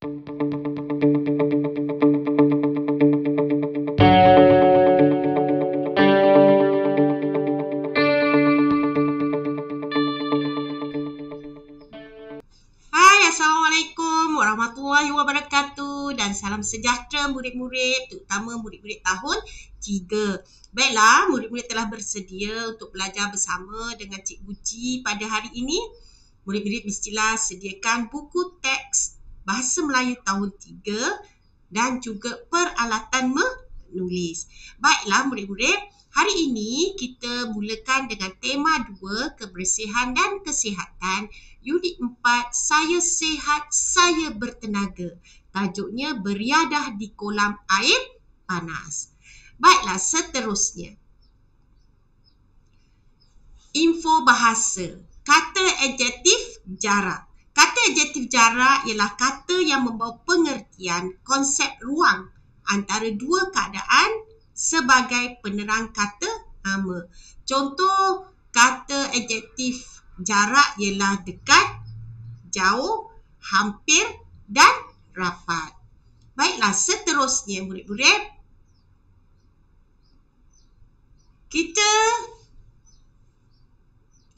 Hai, Assalamualaikum warahmatullahi wabarakatuh dan salam sejahtera murid-murid, terutama murid-murid tahun 3. Baiklah, murid-murid telah bersedia untuk belajar bersama dengan Cikgu Ji pada hari ini. Murid-murid mestilah sediakan buku teks Bahasa Melayu tahun 3 dan juga peralatan menulis. Baiklah murid-murid, hari ini kita mulakan dengan tema 2, kebersihan dan kesihatan. Unit 4, saya sihat, saya bertenaga. Tajuknya beriadah di kolam air panas. Baiklah, seterusnya. Info bahasa. Kata adjektif jarak. Kata adjektif jarak ialah kata yang membawa pengertian konsep ruang antara dua keadaan sebagai penerang kata nama. Contoh kata adjektif jarak ialah dekat, jauh, hampir dan rapat. Baiklah, seterusnya murid-murid. Kita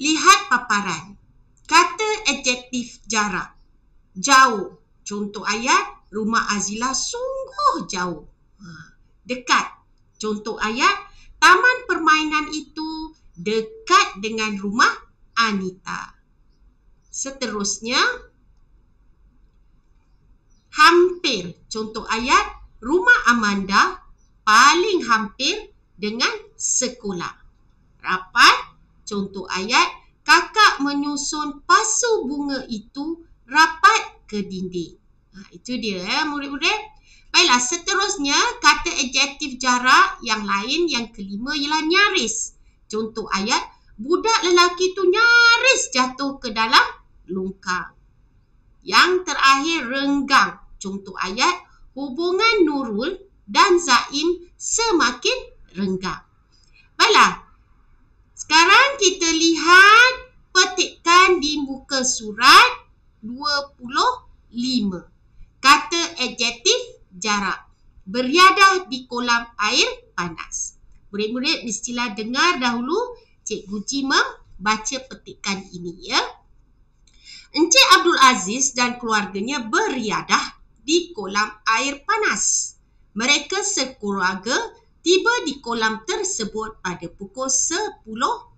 lihat paparan. Kata adjektif jarak. Jauh. Contoh ayat, rumah Azila sungguh jauh. Dekat. Contoh ayat, taman permainan itu dekat dengan rumah Anita. Seterusnya, hampir. Contoh ayat, rumah Amanda paling hampir dengan sekolah. Rapat. Contoh ayat, kakak menyusun pasu bunga itu rapat ke dinding. Itu dia murid-murid. Baiklah, seterusnya kata adjektif jarak yang lain, yang kelima ialah nyaris. Contoh ayat, budak lelaki itu nyaris jatuh ke dalam longkang. Yang terakhir, renggang. Contoh ayat, hubungan Nurul dan Zaim semakin renggang. Baiklah, sekarang kita lihat petikan di muka surat 25. Kata adjektif jarak. Beriadah di kolam air panas. Murid-murid mestilah dengar dahulu Cikgu Ji membaca petikan ini ya. Encik Abdul Aziz dan keluarganya beriadah di kolam air panas. Mereka sekeluarga tiba di kolam tersebut pada pukul 10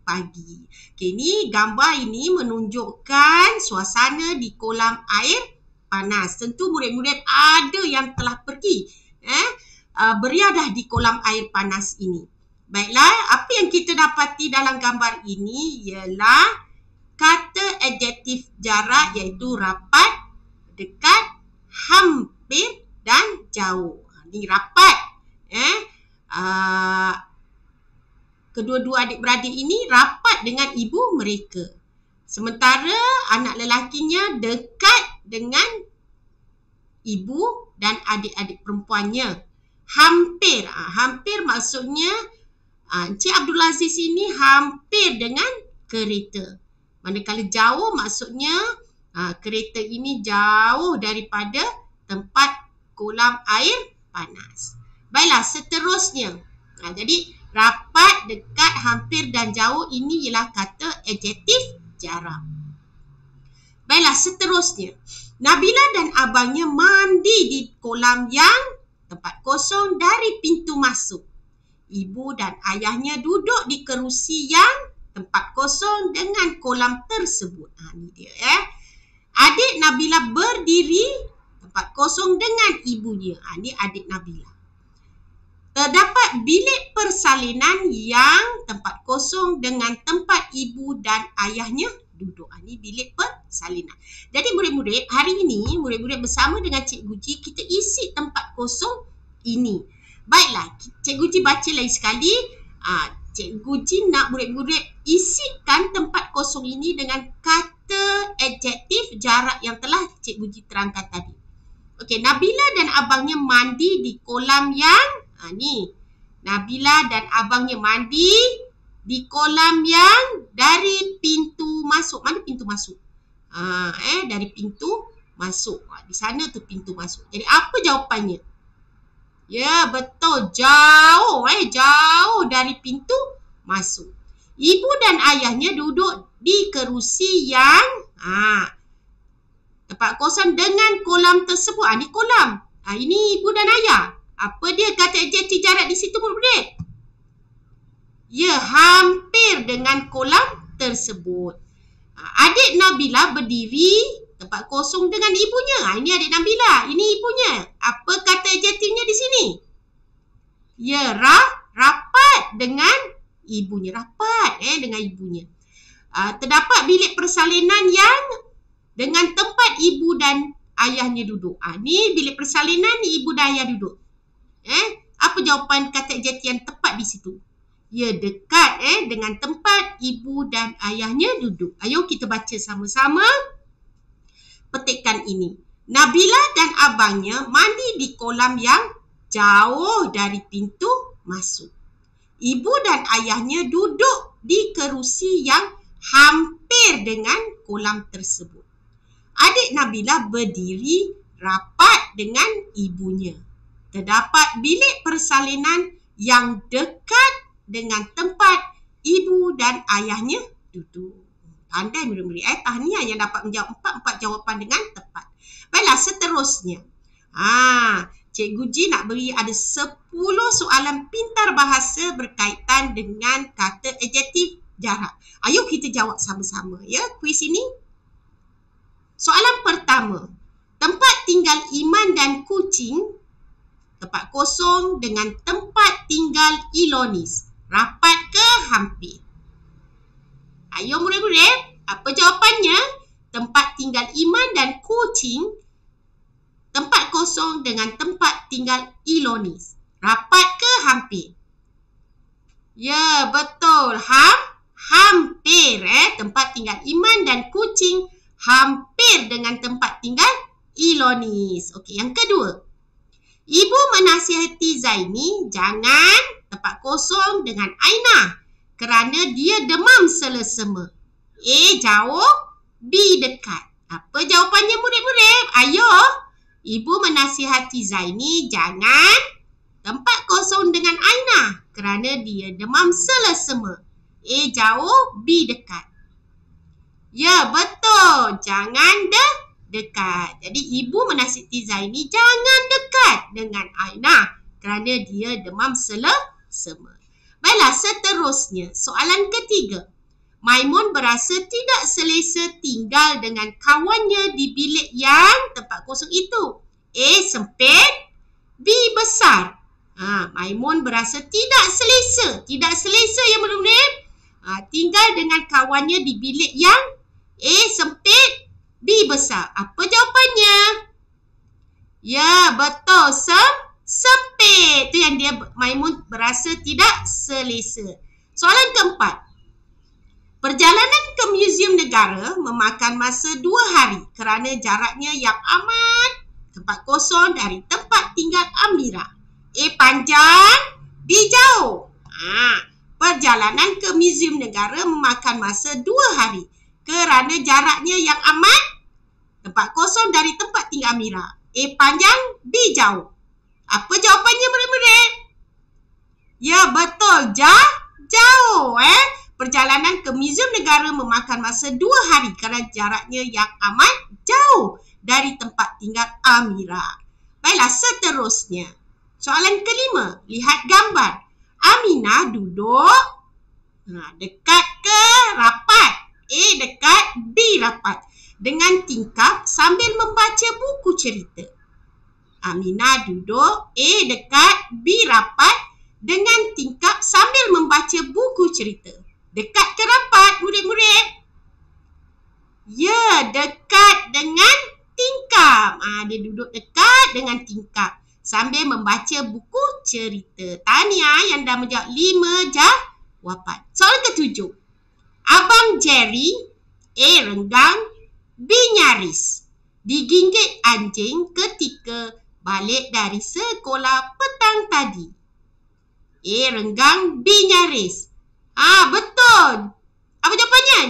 pagi. Ini gambar ini menunjukkan suasana di kolam air panas. Tentu murid-murid ada yang telah pergi beriadah di kolam air panas ini. Baiklah, apa yang kita dapati dalam gambar ini ialah kata adjektif jarak iaitu rapat, dekat, hampir dan jauh. Ini rapat. Kedua-dua adik-beradik ini rapat dengan ibu mereka. Sementara anak lelakinya dekat dengan ibu dan adik-adik perempuannya. Hampir. Hampir maksudnya Encik Abdul Aziz ini hampir dengan kereta. Manakala jauh maksudnya kereta ini jauh daripada tempat kolam air panas. Baiklah, seterusnya. Jadi rapat, dekat, hampir dan jauh ini ialah kata adjektif jarak. Baiklah, seterusnya. Nabila dan abangnya mandi di kolam yang tempat kosong dari pintu masuk. Ibu dan ayahnya duduk di kerusi yang tempat kosong dengan kolam tersebut. Ini dia Adik Nabila berdiri tempat kosong dengan ibunya. Ini adik Nabila. Terdapat bilik persalinan yang tempat kosong dengan tempat ibu dan ayahnya duduk. Ini bilik persalinan. Jadi murid-murid, hari ini murid-murid bersama dengan Cikgu Ji kita isi tempat kosong ini. Baiklah, Cikgu Ji baca lagi sekali. Cikgu Ji nak murid-murid isikan tempat kosong ini dengan kata adjektif jarak yang telah Cikgu Ji terangkan tadi. Okey, Nabila dan abangnya mandi di kolam yang ni. Nabila dan abangnya mandi di kolam yang dari pintu masuk. Mana pintu masuk? Dari pintu masuk. Di sana tu pintu masuk. Jadi apa jawapannya? Ya, betul. Jauh. Jauh dari pintu masuk. Ibu dan ayahnya duduk di kerusi yang tempat kosong dengan kolam tersebut. Ni kolam. Ini ibu dan ayah. Apa dia kata adjektif jarak di situ, murid-murid? Ya, hampir dengan kolam tersebut. Adik Nabila berdiri tempat kosong dengan ibunya. Ini adik Nabila. Ini ibunya. Apa kata adjektifnya di sini? Ya, rapat dengan ibunya. Rapat dengan ibunya. Terdapat bilik persalinan yang dengan tempat ibu dan ayahnya duduk. Ni bilik persalinan, ibu dan ayah duduk. Apa jawapan kata adjektif yang tepat di situ? Ya, dekat dengan tempat ibu dan ayahnya duduk. Ayo kita baca sama-sama petikan ini. Nabila dan abangnya mandi di kolam yang jauh dari pintu masuk. Ibu dan ayahnya duduk di kerusi yang hampir dengan kolam tersebut. Adik Nabila berdiri rapat dengan ibunya. Terdapat bilik persalinan yang dekat dengan tempat ibu dan ayahnya duduk. Pandai murid-murid. Tahniah yang dapat menjawab empat jawapan dengan tepat. Baiklah, seterusnya. Cikgu G nak beri ada 10 soalan pintar bahasa berkaitan dengan kata adjektif jarak. Ayo kita jawab sama-sama ya kuis ini. Soalan pertama. Tempat tinggal Iman dan kucing, tempat kosong dengan tempat tinggal Ilonis. Rapat ke hampir? Ayo murid-murid, apa jawapannya? Tempat tinggal Iman dan kucing, tempat kosong dengan tempat tinggal Ilonis. Rapat ke hampir? Ya, betul. Hampir. Tempat tinggal Iman dan kucing hampir dengan tempat tinggal Ilonis. Okey, yang kedua. Ibu menasihati Zaini jangan tempat kosong dengan Aina kerana dia demam selesema. A, jauh. B, dekat. Apa jawapannya murid-murid? Ayo. Ibu menasihati Zaini jangan tempat kosong dengan Aina kerana dia demam selesema. A, jauh. B, dekat. Ya, betul. Jangan dekat. Jadi, ibu menasihati Zaini jangan dekat dengan Aina kerana dia demam selesema. Baiklah, seterusnya. Soalan ketiga. Maimun berasa tidak selesa tinggal dengan kawannya di bilik yang tempat kosong itu. A, sempit. B, besar. Maimun berasa tidak selesa. Tidak selesa ya murid-murid. Tinggal dengan kawannya di bilik yang A, sempit. B, besar. Apa jawapannya? Ya, betul. Sempit. Itu yang dia Maimun berasa tidak selesa. Soalan keempat. Perjalanan ke Muzium Negara memakan masa 2 hari kerana jaraknya yang amat tempat kosong dari tempat tinggal Amira. A, panjang. B, jauh. Perjalanan ke Muzium Negara memakan masa 2 hari kerana jaraknya yang amat tempat kosong dari tempat tinggal Amira. A, panjang. B, jauh. Apa jawapannya murid-murid? Ya, betul. Jauh. Perjalanan ke Muzium Negara memakan masa 2 hari kerana jaraknya yang amat jauh dari tempat tinggal Amira. Baiklah, seterusnya. Soalan kelima. Lihat gambar. Aminah duduk dekat ke rapat? A, dekat. B, rapat. Dengan tingkap sambil membaca buku cerita. Aminah duduk. A, dekat. B, rapat. Dengan tingkap sambil membaca buku cerita. Dekat ke rapat, murid-murid? Ya, dekat dengan tingkap. Dia duduk dekat dengan tingkap sambil membaca buku cerita. Tahniah yang dah menjawab 5 jawapan. Soalan ketujuh. Abang Jerry, A, renggang. B, nyaris. Digigit anjing ketika balik dari sekolah petang tadi. A, renggang. B, nyaris. Betul. Apa jawapannya?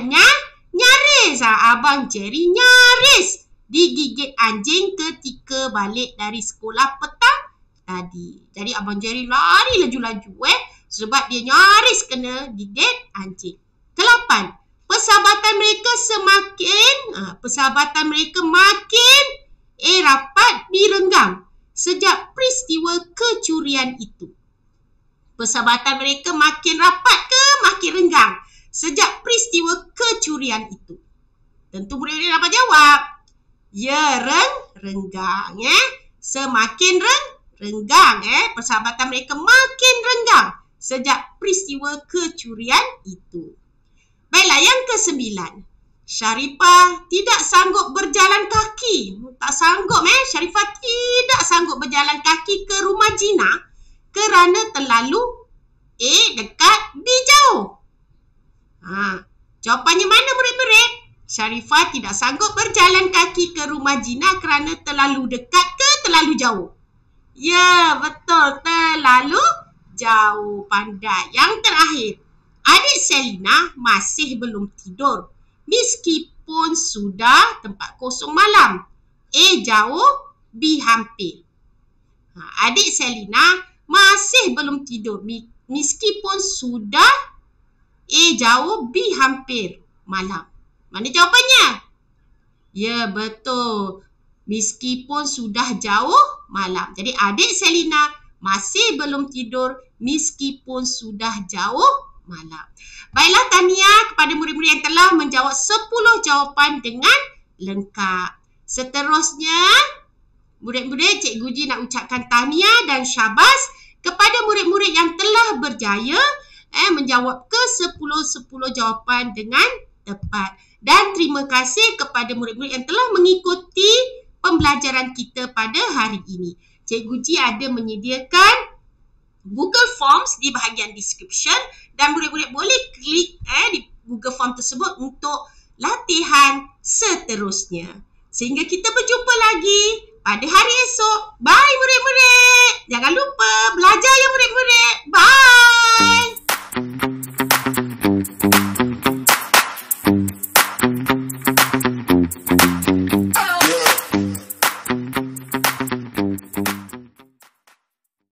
Nyaris. Abang Jerry nyaris digigit anjing ketika balik dari sekolah petang tadi. Jadi Abang Jerry lari laju-laju sebab dia nyaris kena gigit anjing. Ke-8. Persahabatan mereka makin rapat direnggang sejak peristiwa kecurian itu. Persahabatan mereka makin rapat ke makin renggang sejak peristiwa kecurian itu? Tentu murid-murid dapat jawab. Ya, renggang. Semakin renggang. Persahabatan mereka makin renggang sejak peristiwa kecurian itu. Baiklah, yang ke-9. Syarifah tidak sanggup berjalan kaki. Tak sanggup Syarifah tidak sanggup berjalan kaki ke rumah Gina kerana terlalu dekat, B jauh. Jawapannya mana murid-murid? Syarifah tidak sanggup berjalan kaki ke rumah Gina kerana terlalu dekat ke terlalu jauh? Ya, betul. Terlalu jauh. Pandai. Yang terakhir. Adik Selina masih belum tidur meskipun sudah tempat kosong malam. A jauh, B hampir. Adik Selina masih belum tidur meskipun sudah A jauh, B hampir malam. Mana jawapannya? Ya, betul. Meskipun sudah jauh malam. Jadi adik Selina masih belum tidur meskipun sudah jauh malam. Baiklah, tahniah kepada murid-murid yang telah menjawab 10 jawapan dengan lengkap. Seterusnya, murid-murid, Cikgu Ji nak ucapkan tahniah dan syabas kepada murid-murid yang telah berjaya menjawab ke 10 jawapan dengan tepat. Dan terima kasih kepada murid-murid yang telah mengikuti pembelajaran kita pada hari ini. Cikgu Ji ada menyediakan Google Forms di bahagian description dan murid-murid boleh klik di Google Form tersebut untuk latihan seterusnya. Sehingga kita berjumpa lagi pada hari esok.